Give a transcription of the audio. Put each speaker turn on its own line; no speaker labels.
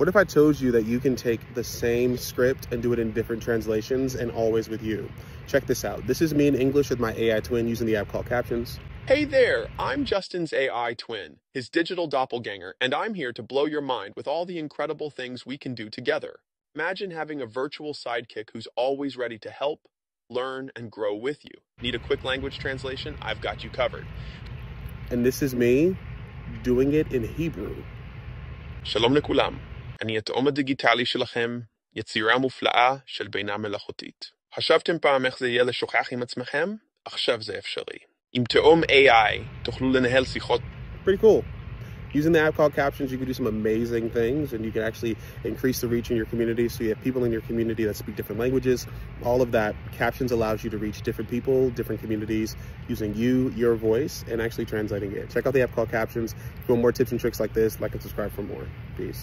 What if I told you that you can take the same script and do it in different translations and always with you? Check this out. This is me in English with my AI twin using the app called Captions.
Hey there, I'm Justin's AI twin, his digital doppelganger, and I'm here to blow your mind with all the incredible things we can do together. Imagine having a virtual sidekick who's always ready to help, learn, and grow with you. Need a quick language translation? I've got you covered.
And this is me doing it in Hebrew.
שלום לכולם, אני התאום הדיגיטלי שלכם, יצירה מופלאה של בינה מלאכותית. חשבתם פעם איך זה יהיה לשוחח עם עצמכם? עכשיו זה אפשרי. עם תאום AI תוכלו לנהל שיחות.
Pretty cool. Using the app called Captions, you can do some amazing things, and you can actually increase the reach in your community. So you have people in your community that speak different languages. All of that, Captions allows you to reach different people, different communities, using your voice, and actually translating it. Check out the app called Captions. If you want more tips and tricks like this, like and subscribe for more. Peace.